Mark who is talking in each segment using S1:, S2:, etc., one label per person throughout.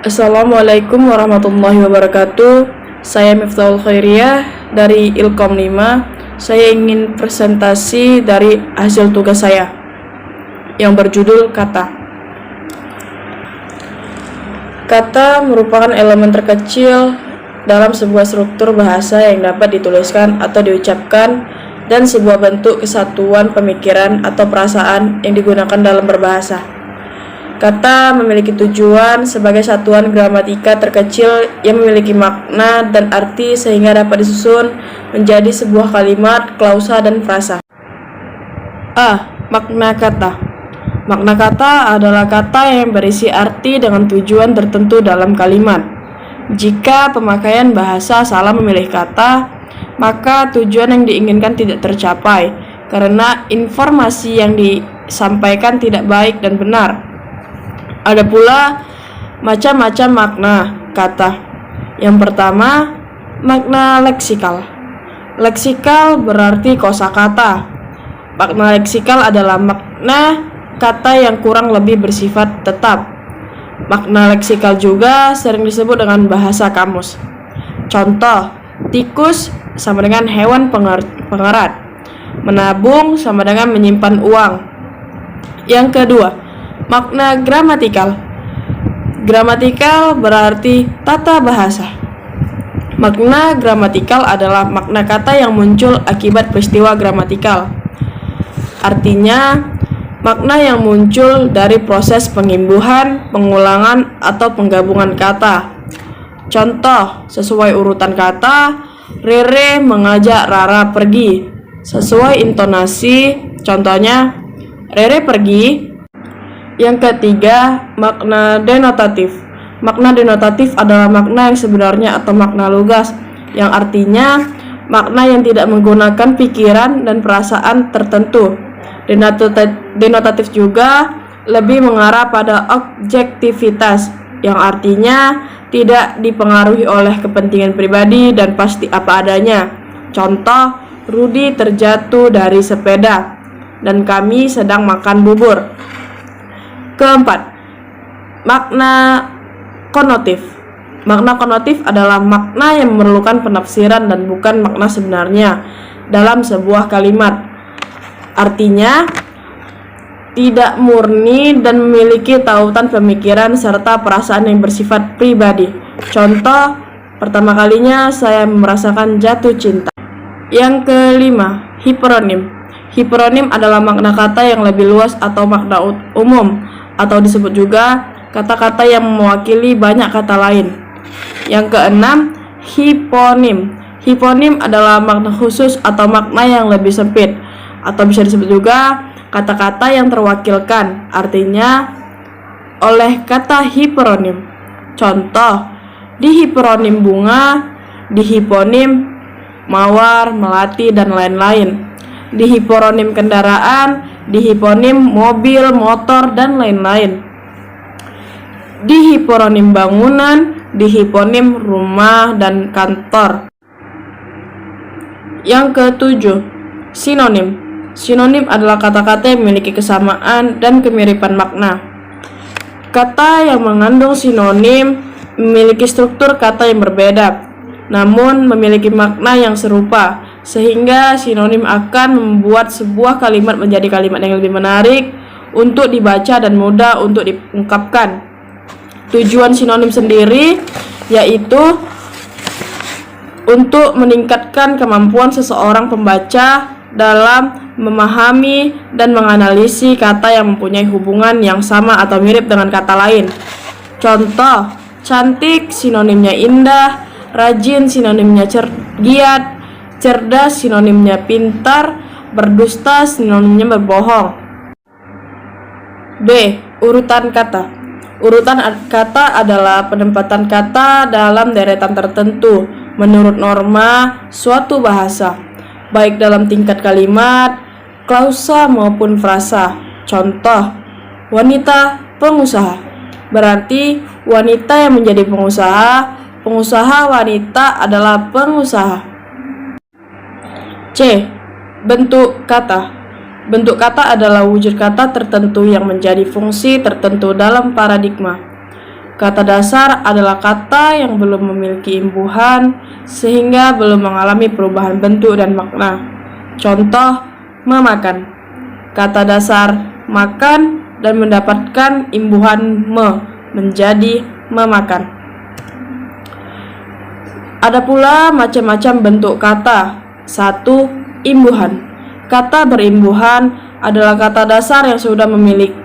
S1: Assalamualaikum warahmatullahi wabarakatuh. Saya Miftahul Khairiyah dari Ilkom 5. Saya ingin presentasi dari hasil tugas saya yang berjudul kata. Kata merupakan elemen terkecil dalam sebuah struktur bahasa yang dapat dituliskan atau diucapkan dan sebuah bentuk kesatuan pemikiran atau perasaan yang digunakan dalam berbahasa. Kata memiliki tujuan sebagai satuan gramatika terkecil yang memiliki makna dan arti sehingga dapat disusun menjadi sebuah kalimat, klausa, dan frasa. Makna kata. Makna kata adalah kata yang berisi arti dengan tujuan tertentu dalam kalimat. Jika pemakaian bahasa salah memilih kata, maka tujuan yang diinginkan tidak tercapai karena informasi yang disampaikan tidak baik dan benar. Ada pula macam-macam makna kata. Yang pertama, makna leksikal. Leksikal berarti kosakata. Makna leksikal adalah makna kata yang kurang lebih bersifat tetap. Makna leksikal juga sering disebut dengan bahasa kamus. Contoh, tikus sama dengan hewan pengerat. Menabung sama dengan menyimpan uang. Yang kedua, makna gramatikal. Gramatikal berarti tata bahasa. Makna gramatikal adalah makna kata yang muncul akibat peristiwa gramatikal. Artinya, makna yang muncul dari proses pengimbuhan, pengulangan, atau penggabungan kata. Contoh, sesuai urutan kata, Rere mengajak Rara pergi. Sesuai intonasi, contohnya, Rere pergi. Yang ketiga, makna denotatif. Makna denotatif adalah makna yang sebenarnya atau makna lugas, yang artinya makna yang tidak menggunakan pikiran dan perasaan tertentu. Denotatif juga lebih mengarah pada objektivitas, yang artinya tidak dipengaruhi oleh kepentingan pribadi dan pasti apa adanya. Contoh, Rudi terjatuh dari sepeda dan kami sedang makan bubur. Keempat, makna konotif. Makna konotif adalah makna yang memerlukan penafsiran dan bukan makna sebenarnya dalam sebuah kalimat. Artinya, tidak murni dan memiliki tautan pemikiran serta perasaan yang bersifat pribadi. Contoh, pertama kalinya saya merasakan jatuh cinta. Yang kelima, hiperonim. Hiperonim adalah makna kata yang lebih luas atau makna umum, atau disebut juga kata-kata yang mewakili banyak kata lain. Yang keenam, hiponim. Hiponim adalah makna khusus atau makna yang lebih sempit, atau bisa disebut juga kata-kata yang terwakilkan, artinya oleh kata hiperonim. Contoh, di hiperonim bunga, di hiponim mawar, melati, dan lain-lain. Di hiperonim kendaraan, di hiponim mobil, motor, dan lain-lain. Di hiperonim bangunan, di hiponim rumah dan kantor. Yang ketujuh, sinonim. Sinonim adalah kata-kata yang memiliki kesamaan dan kemiripan makna. Kata yang mengandung sinonim memiliki struktur kata yang berbeda, namun memiliki makna yang serupa, sehingga sinonim akan membuat sebuah kalimat menjadi kalimat yang lebih menarik untuk dibaca dan mudah untuk diungkapkan. Tujuan sinonim sendiri yaitu untuk meningkatkan kemampuan seseorang pembaca dalam memahami dan menganalisis kata yang mempunyai hubungan yang sama atau mirip dengan kata lain. Contoh, cantik sinonimnya indah, rajin sinonimnya giat, cerdas sinonimnya pintar, berdusta sinonimnya berbohong. B. Urutan kata. Urutan kata adalah penempatan kata dalam deretan tertentu menurut norma suatu bahasa, baik dalam tingkat kalimat, klausa maupun frasa. Contoh, wanita pengusaha. Berarti wanita yang menjadi pengusaha, pengusaha wanita adalah pengusaha. C. Bentuk kata. Bentuk kata adalah wujud kata tertentu yang menjadi fungsi tertentu dalam paradigma. Kata dasar adalah kata yang belum memiliki imbuhan sehingga belum mengalami perubahan bentuk dan makna. Contoh, memakan. Kata dasar makan dan mendapatkan imbuhan menjadi memakan. Ada pula macam-macam bentuk kata. 1. Imbuhan. Kata berimbuhan adalah kata dasar yang sudah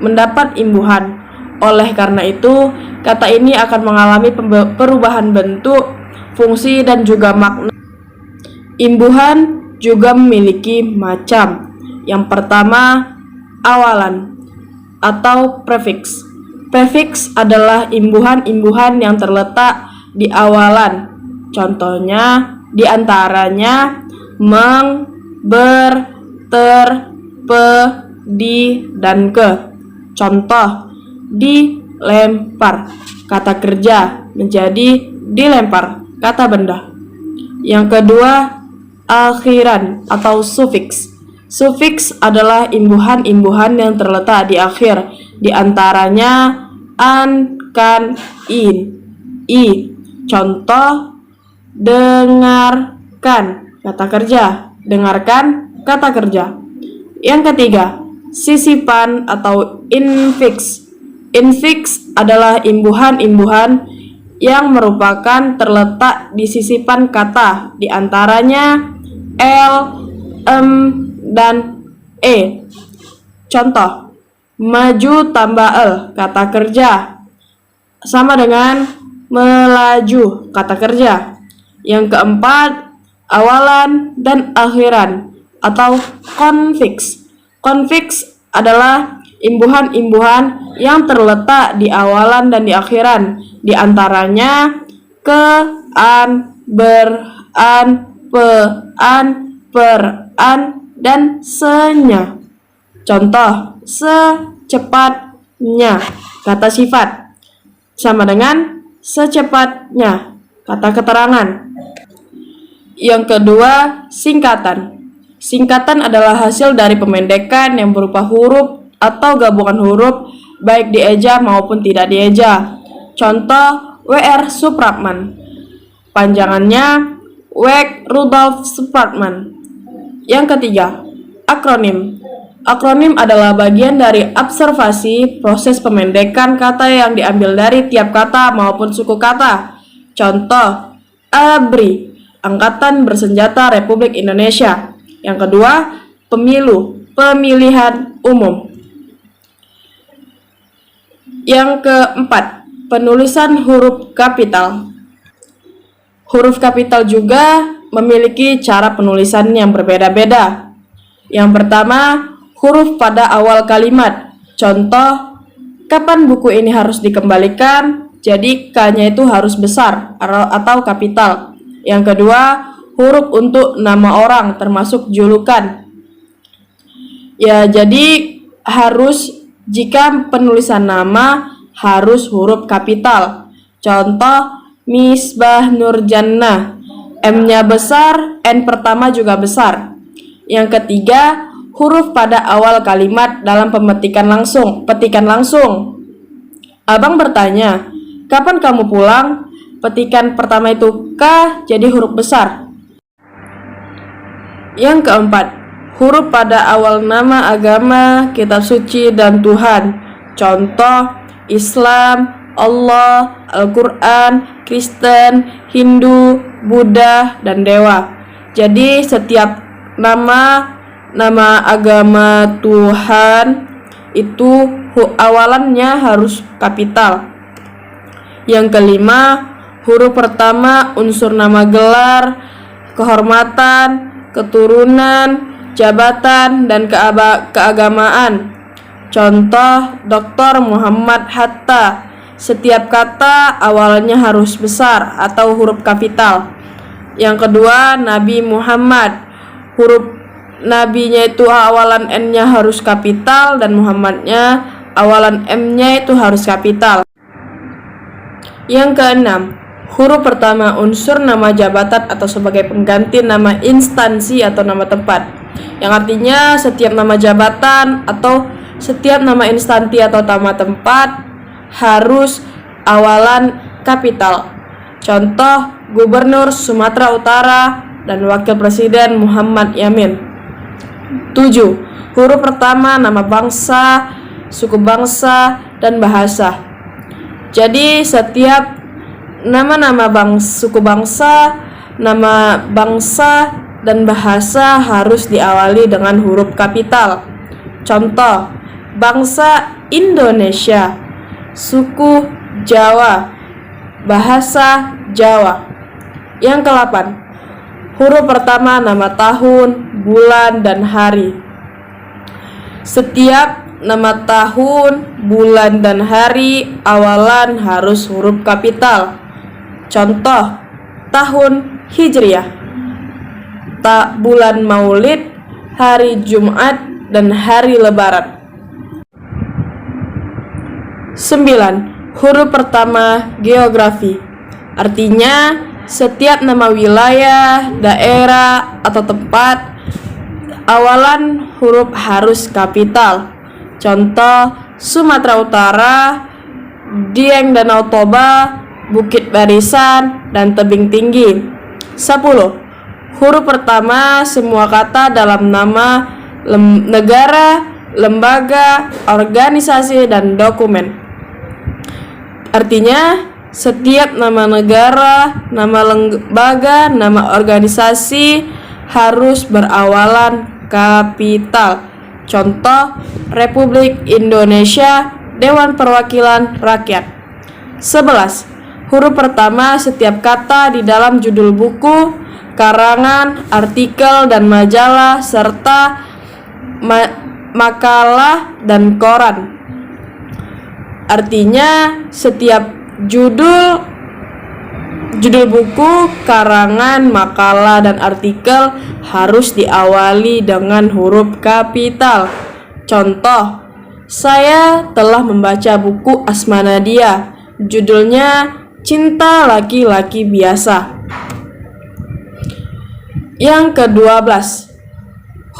S1: mendapat imbuhan. Oleh karena itu, kata ini akan mengalami perubahan bentuk, fungsi, dan juga makna. Imbuhan juga memiliki macam. Yang pertama, awalan atau prefix. Prefix adalah imbuhan-imbuhan yang terletak di awalan. Contohnya, diantaranya meng, ber, ter, pe, di, dan ke. Contoh, dilempar, kata kerja menjadi dilempar, kata benda. Yang kedua, akhiran atau sufiks. Sufiks adalah imbuhan-imbuhan yang terletak di akhir, di antaranya an, kan, in, i. Contoh, dengarkan, kata kerja, dengarkan, kata kerja. Yang ketiga, sisipan atau infix. Infix adalah imbuhan-imbuhan yang merupakan terletak di sisipan kata, di antaranya l, dan e. Contoh, maju tambah l, kata kerja, sama dengan melaju, kata kerja. Yang keempat, awalan dan akhiran atau konfiks. Konfiks adalah imbuhan-imbuhan yang terletak di awalan dan di akhiran, di antaranya ke, an, ber, an, pe, an, per, an, dan senya. Contoh, secepatnya, kata sifat, sama dengan secepatnya, kata keterangan. Yang kedua, singkatan. Singkatan adalah hasil dari pemendekan yang berupa huruf atau gabungan huruf baik dieja maupun tidak dieja. Contoh, W.R. Supratman, panjangannya Weg Rudolf Supratman. Yang ketiga, akronim. Akronim adalah bagian dari observasi proses pemendekan kata yang diambil dari tiap kata maupun suku kata. Contoh, ABRI, Angkatan Bersenjata Republik Indonesia. Yang kedua, pemilu, pemilihan umum. Yang keempat, penulisan huruf kapital. Huruf kapital juga memiliki cara penulisan yang berbeda-beda. Yang pertama, huruf pada awal kalimat. Contoh, kapan buku ini harus dikembalikan? Jadi K-nya itu harus besar atau kapital. Yang kedua, huruf untuk nama orang termasuk julukan. Ya, jadi jika penulisan nama harus huruf kapital. Contoh, Misbah Nurjannah, M-nya besar, N pertama juga besar. Yang ketiga, huruf pada awal kalimat dalam petikan langsung. Abang bertanya, kapan kamu pulang? Petikan pertama itu K jadi huruf besar. Yang keempat, huruf pada awal nama agama, kitab suci, dan Tuhan. Contoh, Islam, Allah, Al-Quran, Kristen, Hindu, Buddha, dan Dewa. Jadi setiap nama agama Tuhan itu awalannya harus kapital. Yang kelima, huruf pertama unsur nama gelar, kehormatan, keturunan, jabatan, dan keagamaan. Contoh, Dr. Muhammad Hatta. Setiap kata awalnya harus besar atau huruf kapital. Yang kedua, Nabi Muhammad. Huruf nabinya itu awalan N-nya harus kapital dan Muhammadnya awalan M-nya itu harus kapital. Yang keenam, huruf pertama unsur nama jabatan atau sebagai pengganti nama instansi atau nama tempat. Yang artinya setiap nama jabatan atau setiap nama instansi atau nama tempat harus berawalan kapital. Contoh Gubernur Sumatera Utara dan Wakil Presiden Muhammad Yamin. 7. Huruf pertama nama bangsa, suku bangsa, dan bahasa. Jadi setiap nama-nama suku bangsa, nama bangsa, dan bahasa harus diawali dengan huruf kapital. Contoh, bangsa Indonesia, suku Jawa, bahasa Jawa. Yang ke-8, huruf pertama nama tahun, bulan, dan hari. Setiap nama tahun, bulan, dan hari awalan harus huruf kapital. Contoh, tahun Hijriah, bulan Maulid, hari Jumat, dan hari Lebaran. 9. Huruf pertama geografi. Artinya, setiap nama wilayah, daerah, atau tempat awalan huruf harus kapital. Contoh, Sumatera Utara, Dieng Danau Toba, Bukit Barisan, dan Tebing Tinggi. 10. Huruf pertama semua kata dalam nama negara, lembaga, organisasi, dan dokumen. Artinya, setiap nama negara, nama lembaga, nama organisasi harus berawalan kapital. Contoh, Republik Indonesia, Dewan Perwakilan Rakyat. 11. Huruf pertama setiap kata di dalam judul buku, karangan, artikel, dan majalah, serta makalah dan koran. Artinya, setiap judul buku, karangan, makalah, dan artikel harus diawali dengan huruf kapital. Contoh, saya telah membaca buku Asma Nadia, judulnya Cinta Laki-laki Biasa. Yang ke-12,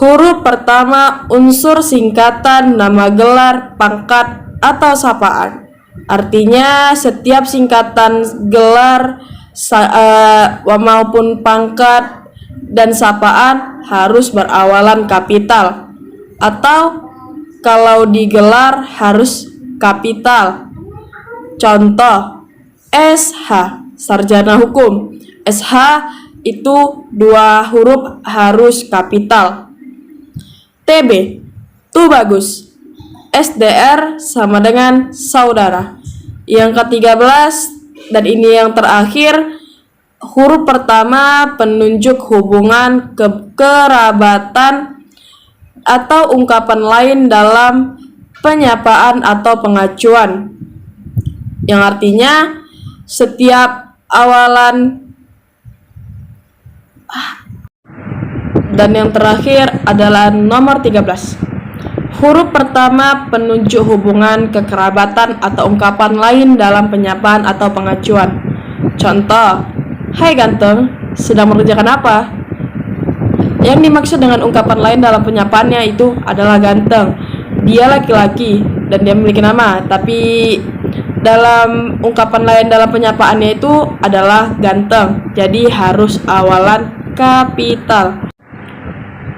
S1: huruf pertama unsur singkatan nama gelar, pangkat, atau sapaan. Artinya, setiap singkatan gelar maupun pangkat dan sapaan harus berawalan kapital, atau kalau digelar harus kapital. Contoh, SH, sarjana hukum. SH itu 2 huruf harus kapital. TB, tuh bagus. SDR sama dengan saudara. Yang ke-13 dan ini yang terakhir, huruf pertama penunjuk hubungan kekerabatan atau ungkapan lain dalam penyapaan atau pengacuan, yang artinya setiap awalan. Dan yang terakhir adalah nomor 13. Huruf pertama penunjuk hubungan kekerabatan atau ungkapan lain dalam penyapaan atau pengacuan. Contoh, hai ganteng, sedang mengerjakan apa? Yang dimaksud dengan ungkapan lain dalam penyapaannya itu adalah ganteng. Dia laki-laki dan dia memiliki nama, tapi dalam ungkapan lain dalam penyapaannya itu adalah ganteng. Jadi harus awalan kapital.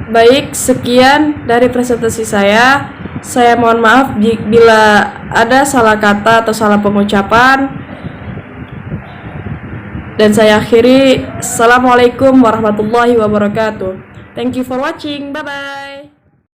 S1: Baik, sekian dari presentasi saya. Saya mohon maaf bila ada salah kata atau salah pengucapan. Dan saya akhiri. Assalamualaikum warahmatullahi wabarakatuh. Thank you for watching. Bye-bye.